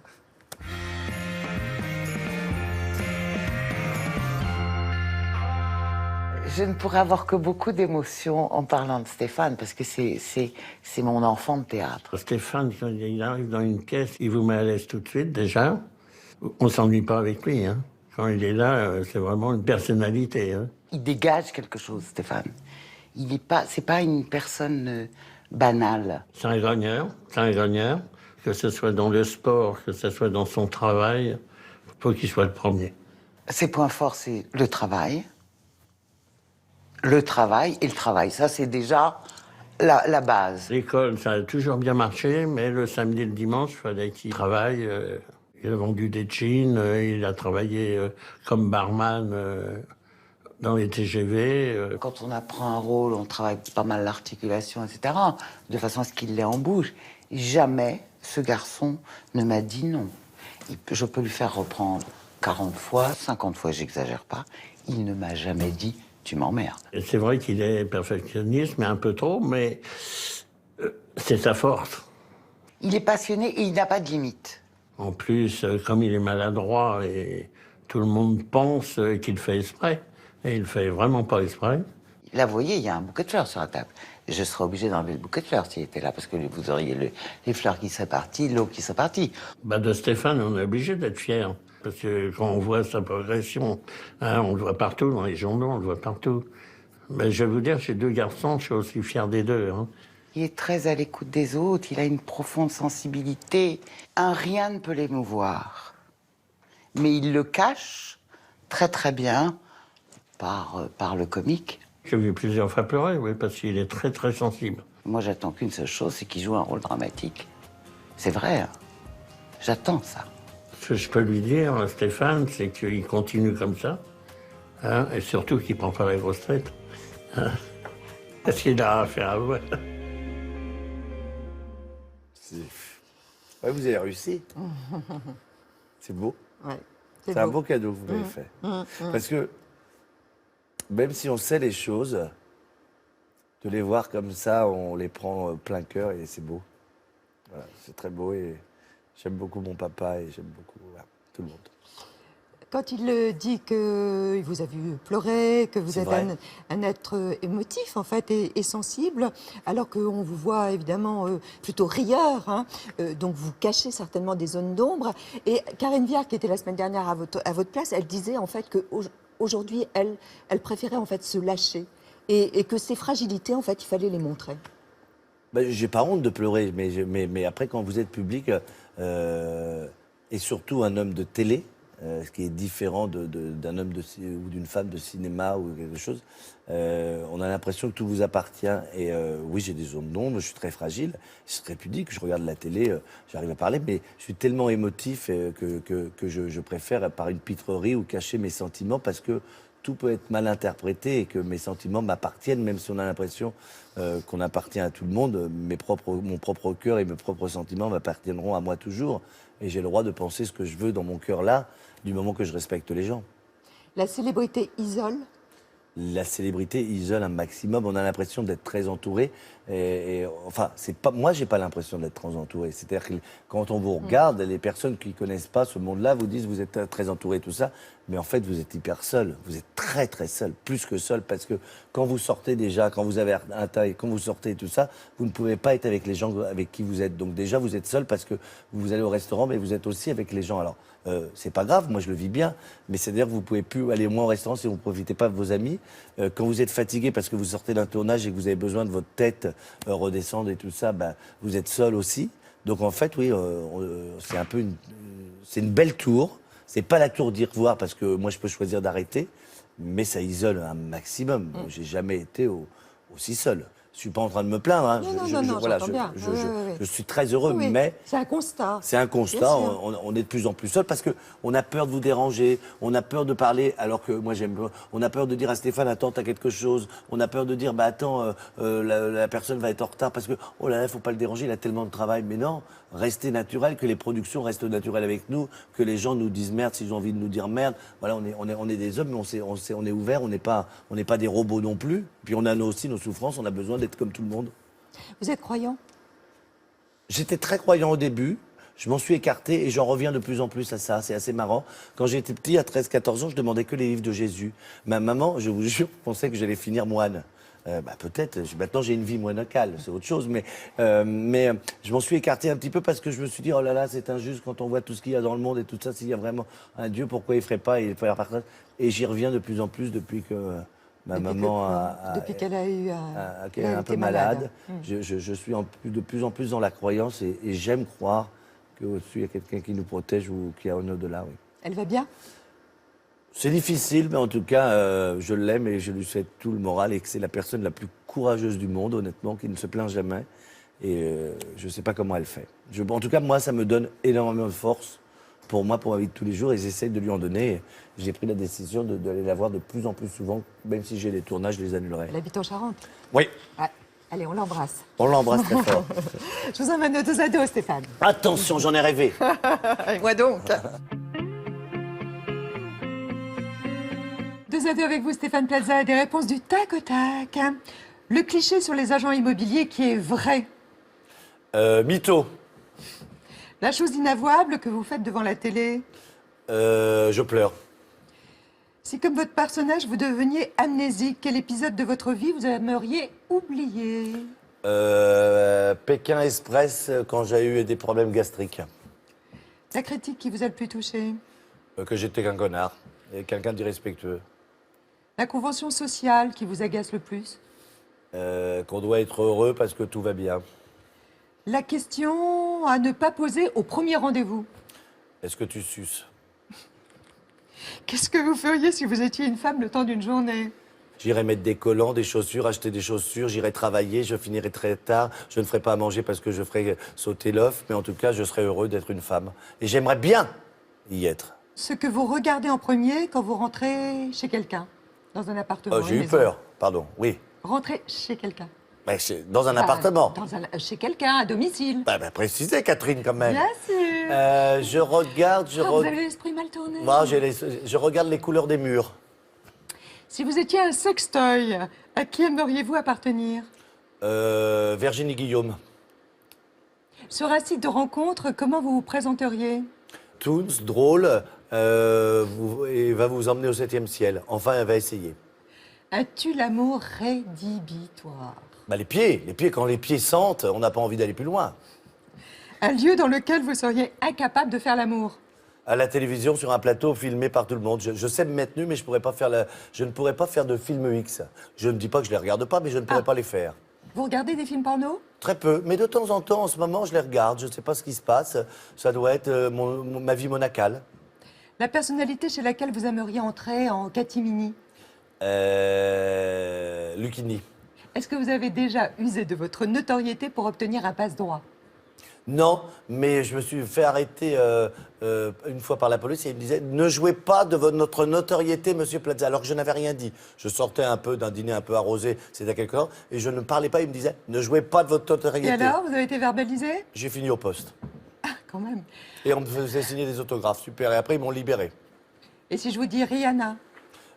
P: Je ne pourrais avoir que beaucoup d'émotions en parlant de Stéphane, parce que c'est mon enfant de théâtre.
K: Stéphane, quand il arrive dans une caisse, il vous met à l'aise tout de suite, déjà. On ne s'ennuie pas avec lui. Hein. Quand il est là, c'est vraiment une personnalité. Hein.
P: Il dégage quelque chose, Stéphane. c'est pas une personne banale.
K: C'est un gagneur, que ce soit dans le sport, que ce soit dans son travail, il faut qu'il soit le premier.
P: Ses points forts, c'est le travail. Le travail et le travail, ça c'est déjà la base.
K: L'école, ça a toujours bien marché, mais le samedi et le dimanche, il fallait qu'il travaille. Il a vendu des jeans, il a travaillé comme barman dans les TGV.
P: Quand on apprend un rôle, on travaille pas mal l'articulation, etc., de façon à ce qu'il l'ait en bouche. Jamais ce garçon ne m'a dit non. Je peux lui faire reprendre 40 fois, 50 fois, j'exagère pas. Il ne m'a jamais dit « tu m'emmerdes ».
K: C'est vrai qu'il est perfectionniste, mais un peu trop, mais c'est sa force.
P: Il est passionné et il n'a pas de limite.
K: En plus, comme il est maladroit et tout le monde pense qu'il fait exprès, et il fait vraiment pas exprès.
P: Là, vous voyez, il y a un bouquet de fleurs sur la table. Je serais obligé d'enlever le bouquet de fleurs s'il était là, parce que vous auriez les fleurs qui seraient parties, l'eau qui serait partie.
K: Bah de Stéphane, on est obligé d'être fiers. Parce que quand on voit sa progression, hein, on le voit partout, dans les journaux, on le voit partout. Mais je vais vous dire, j'ai 2 garçons, je suis aussi fier des 2. Hein.
P: Il est très à l'écoute des autres, il a une profonde sensibilité. Un rien ne peut l'émouvoir. Mais il le cache très très bien par le comique.
K: J'ai vu plusieurs fois pleurer, oui, parce qu'il est très très sensible.
P: Moi, j'attends qu'une seule chose, c'est qu'il joue un rôle dramatique. C'est vrai, hein. J'attends ça.
K: Ce que je peux lui dire, Stéphane, c'est qu'il continue comme ça, hein, et surtout qu'il ne prend pas la grosse tête. Hein, parce qu'il a à faire à voir.
B: Ouais, vous avez réussi. C'est beau.
A: Ouais,
B: c'est un beau cadeau que vous m'avez fait. Parce que même si on sait les choses, de les voir comme ça, on les prend plein cœur et c'est beau. Voilà, c'est très beau et j'aime beaucoup mon papa et j'aime beaucoup tout le monde.
A: Quand il dit qu'il vous a vu pleurer, que vous êtes un être émotif en fait et sensible, alors qu'on vous voit évidemment plutôt rieur, hein, donc vous cachez certainement des zones d'ombre. Et Karine Viard, qui était la semaine dernière à votre place, elle disait en fait qu'aujourd'hui, elle préférait en fait se lâcher et que ses fragilités, en fait, il fallait les montrer.
B: Ben, j'ai pas honte de pleurer, mais après, quand vous êtes public, et surtout un homme de télé, ce qui est différent d'un homme ou d'une femme de cinéma ou quelque chose, on a l'impression que tout vous appartient. Et oui, j'ai des zones d'ombre, je suis très fragile, je suis très pudique, je regarde la télé, j'arrive à parler, mais je suis tellement émotif que je préfère par une pitrerie ou cacher mes sentiments parce que tout peut être mal interprété et que mes sentiments m'appartiennent, même si on a l'impression qu'on appartient à tout le monde. Mon propre cœur et mes propres sentiments m'appartiendront à moi toujours. Et j'ai le droit de penser ce que je veux dans mon cœur là, du moment que je respecte les gens.
A: La célébrité isole ?
B: La célébrité isole un maximum. On a l'impression d'être très entouré. Enfin, c'est pas, moi, j'ai pas l'impression d'être très entouré. C'est-à-dire que quand on vous regarde, les personnes qui connaissent pas ce monde-là vous disent vous êtes très entouré, tout ça. Mais en fait, vous êtes hyper seul. Vous êtes très, très seul. Plus que seul. Parce que quand vous sortez déjà, quand vous avez un taille, quand vous sortez et tout ça, vous ne pouvez pas être avec les gens avec qui vous êtes. Donc déjà, vous êtes seul parce que vous allez au restaurant, mais vous êtes aussi avec les gens. Alors, c'est pas grave, moi je le vis bien, mais c'est-à-dire que vous pouvez plus aller moins au restaurant si vous ne profitez pas de vos amis. Quand vous êtes fatigué parce que vous sortez d'un tournage et que vous avez besoin de votre tête redescendre et tout ça, ben, vous êtes seul aussi. Donc en fait, oui, c'est un peu c'est une belle tour. C'est pas la tour d'y revoir parce que moi je peux choisir d'arrêter, mais ça isole un maximum. J'ai jamais été aussi seul. Je suis pas en train de me plaindre. Hein. Je suis très heureux, mais
A: c'est un constat.
B: C'est un constat. On est de plus en plus seul parce que on a peur de vous déranger, on a peur de parler. Alors que moi j'aime. On a peur de dire à Stéphane attends t'as quelque chose. On a peur de dire bah attends la personne va être en retard parce que oh là là faut pas le déranger, il a tellement de travail. Mais non, restez naturel, que les productions restent naturelles avec nous, que les gens nous disent merde s'ils ont envie de nous dire merde. Voilà, on est des hommes, mais on est ouvert, on n'est pas des robots non plus. Puis on a aussi nos souffrances, on a besoin d'être comme tout le monde.
A: Vous êtes croyant ?
B: J'étais très croyant au début. Je m'en suis écarté et j'en reviens de plus en plus à ça. C'est assez marrant. Quand j'étais petit, à 13-14 ans, je demandais que les livres de Jésus. Ma maman, je vous jure, pensait que j'allais finir moine. Peut-être. Maintenant, j'ai une vie monacale, c'est autre chose. Mais je m'en suis écarté un petit peu parce que je me suis dit, oh là là, c'est injuste quand on voit tout ce qu'il y a dans le monde et tout ça. S'il y a vraiment un Dieu, pourquoi il ne ferait pas, il ferait partie. Et j'y reviens de plus en plus depuis que Ma maman
A: depuis qu'elle a eu
B: est un peu malade. Je suis de plus en plus dans la croyance et j'aime croire qu'au-dessus, il y a quelqu'un qui nous protège ou qui est en au-delà. Oui.
A: Elle va bien? C'est
B: difficile, mais en tout cas, je l'aime et je lui souhaite tout le moral et que c'est la personne la plus courageuse du monde, honnêtement, qui ne se plaint jamais. Et je ne sais pas comment elle fait. En tout cas, moi, ça me donne énormément de force pour moi, pour ma vie de tous les jours, et j'essaie de lui en donner. J'ai pris la décision d'aller la voir de plus en plus souvent, même si j'ai des tournages, je les annulerai.
A: Elle habite en Charente?
B: Oui.
A: Ouais. Allez, on l'embrasse.
B: On l'embrasse très fort.
A: Je vous emmène aux 2 ados, Stéphane.
B: Attention, j'en ai rêvé.
A: Et moi donc. 2 ados avec vous, Stéphane Plaza, des réponses du tac au tac. Le cliché sur les agents immobiliers qui est vrai.
B: Mytho.
A: La chose inavouable que vous faites devant la télé.
B: Je pleure.
A: Si, comme votre personnage, vous deveniez amnésique, quel épisode de votre vie vous aimeriez oublier?
B: Pékin Express, quand j'ai eu des problèmes gastriques.
A: La critique qui vous a le plus touché?
B: Que j'étais qu'un connard, et quelqu'un d'irrespectueux.
A: La convention sociale qui vous agace le plus?
B: Qu'on doit être heureux parce que tout va bien.
A: La question à ne pas poser au premier rendez-vous?
B: Est-ce que tu suces?
A: Qu'est-ce que vous feriez si vous étiez une femme le temps d'une journée?
B: J'irai mettre des collants, des chaussures, acheter des chaussures, j'irai travailler, je finirai très tard, je ne ferai pas à manger parce que je ferai sauter l'œuf, mais en tout cas, je serai heureux d'être une femme. Et j'aimerais bien y être.
A: Ce que vous regardez en premier quand vous rentrez chez quelqu'un, dans un appartement.
B: J'ai eu peur, pardon, oui.
A: Rentrer chez quelqu'un.
B: Dans un appartement.
A: Chez quelqu'un, à domicile.
B: Précisez, Catherine, quand même.
A: Bien sûr.
B: Je regarde...
A: Vous avez l'esprit mal tourné.
B: Moi, je regarde les couleurs des murs.
A: Si vous étiez un sextoy, à qui aimeriez-vous appartenir?
B: Virginie Guillaume.
A: Sur un site de rencontre, comment vous vous présenteriez?
B: Toons, drôle, et va vous emmener au 7e ciel. Enfin, elle va essayer.
A: As-tu l'amour rédhibitoire?
B: Les pieds, quand les pieds sentent, on n'a pas envie d'aller plus loin.
A: Un lieu dans lequel vous seriez incapable de faire l'amour?
B: À la télévision, sur un plateau, filmé par tout le monde. Je sais me mettre nu, mais je ne pourrais pas faire de film X. Je ne dis pas que je les regarde pas, mais je ne pourrais pas les faire.
A: Vous regardez des films porno?
B: Très peu, mais de temps en temps, en ce moment, je les regarde. Je ne sais pas ce qui se passe. Ça doit être ma vie monacale.
A: La personnalité chez laquelle vous aimeriez entrer en catimini?
B: Lucchini.
A: Est-ce que vous avez déjà usé de votre notoriété pour obtenir un passe-droit?
B: Non, mais je me suis fait arrêter une fois par la police et il me disait « Ne jouez pas de notre notoriété, monsieur Plaza », alors que je n'avais rien dit. Je sortais un peu d'un dîner un peu arrosé, c'était à quelque heure, et je ne parlais pas, il me disait « Ne jouez pas de votre notoriété ».
A: Et alors, vous avez été verbalisé?
B: J'ai fini au poste.
A: Ah, quand même.
B: Et on me faisait signer des autographes, super, et après ils m'ont libéré.
A: Et si je vous dis Rihanna?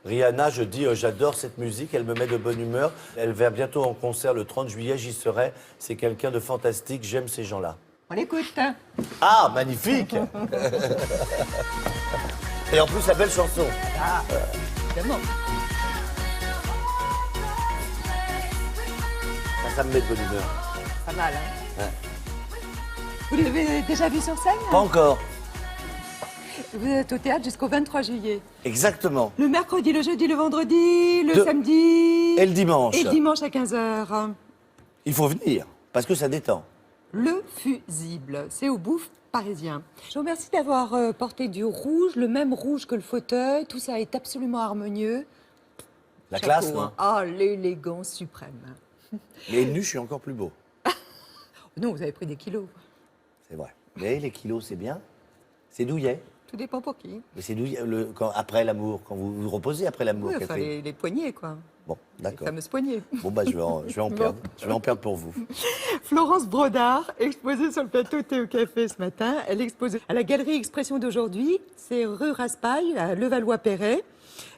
B: Rihanna, je dis j'adore cette musique, elle me met de bonne humeur. Elle va bientôt en concert le 30 juillet, j'y serai. C'est quelqu'un de fantastique, j'aime ces gens-là.
A: On l'écoute.
B: Ah, magnifique. Et en plus, la belle chanson.
A: Ah, évidemment.
B: Ça me met de bonne humeur.
A: Pas mal, hein?
B: Ouais.
A: Vous l'avez déjà vu sur scène?
B: Pas encore.
A: Vous êtes au théâtre jusqu'au 23 juillet.
B: Exactement.
A: Le mercredi, le jeudi, le vendredi, le samedi...
B: Et le dimanche.
A: Et le dimanche à 15h.
B: Il faut venir, parce que ça détend.
A: Le Fusible, c'est au Bouffe parisien. Je vous remercie d'avoir porté du rouge, le même rouge que le fauteuil. Tout ça est absolument harmonieux.
B: La
A: Chapeau,
B: classe, non?
A: Ah, l'élégance suprême.
B: Mais nu, je suis encore plus beau.
A: Non, vous avez pris des kilos.
B: C'est vrai. Mais les kilos, c'est bien. C'est douillet.
A: Tout dépend pour qui.
B: Mais c'est douillet après l'amour, quand vous vous reposez après l'amour.
A: Oui, enfin, les poignets, quoi.
B: Bon, d'accord.
A: Les fameuses poignées.
B: Bon, je vais en perdre. Je vais en perdre pour vous.
A: Florence Brodard, exposée sur le plateau Thé au Café ce matin. Elle est exposée à la Galerie Expression d'aujourd'hui. C'est rue Raspail, à Levallois-Perret.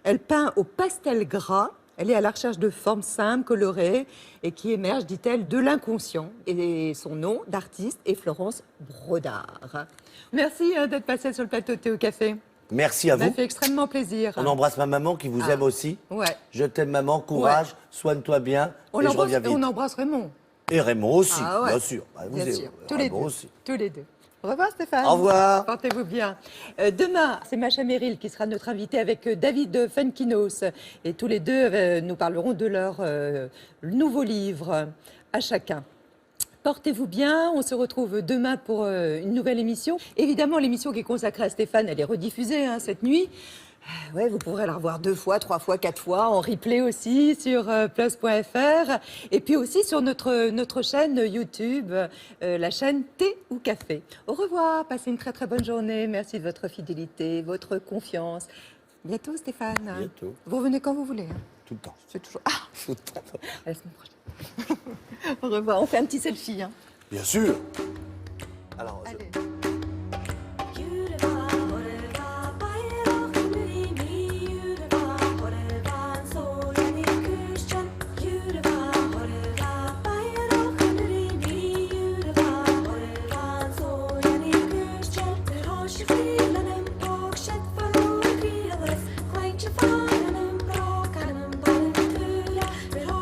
A: Elle peint au pastel gras. Elle est à la recherche de formes simples, colorées, et qui émergent, dit-elle, de l'inconscient. Et son nom d'artiste est Florence Brodard. Merci d'être passée sur le plateau Thé au Café.
B: Merci à vous.
A: Ça m'a fait extrêmement plaisir.
B: On embrasse ma maman qui vous aime aussi.
A: Ouais.
B: Je t'aime maman, courage, soigne-toi bien.
A: On
B: et je reviens vite.
A: On embrasse Raymond.
B: Et Raymond aussi,
A: Ah ouais.
B: bien sûr.
A: Bien sûr. Tous les deux.
B: Aussi.
A: Tous les deux. Au revoir Stéphane.
B: Au revoir.
A: Portez-vous bien. Demain, c'est Macha Merrill qui sera notre invitée avec David Funkinos. Et tous les deux, nous parlerons de leur nouveau livre, à chacun. Portez-vous bien, on se retrouve demain pour une nouvelle émission. Évidemment, l'émission qui est consacrée à Stéphane, elle est rediffusée cette nuit. Ouais, vous pourrez la revoir 2 fois, 3 fois, 4 fois, en replay aussi sur plus.fr. Et puis aussi sur notre chaîne YouTube, la chaîne Thé ou Café. Au revoir, passez une très très bonne journée. Merci de votre fidélité, votre confiance. Bientôt Stéphane.
B: Bientôt.
A: Vous revenez quand vous voulez.
B: Tout le temps.
A: C'est toujours... Ah, tout le temps. À la semaine prochaine. Au revoir, on fait un petit selfie.
B: Bien sûr. Alors,
A: allez.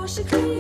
Q: She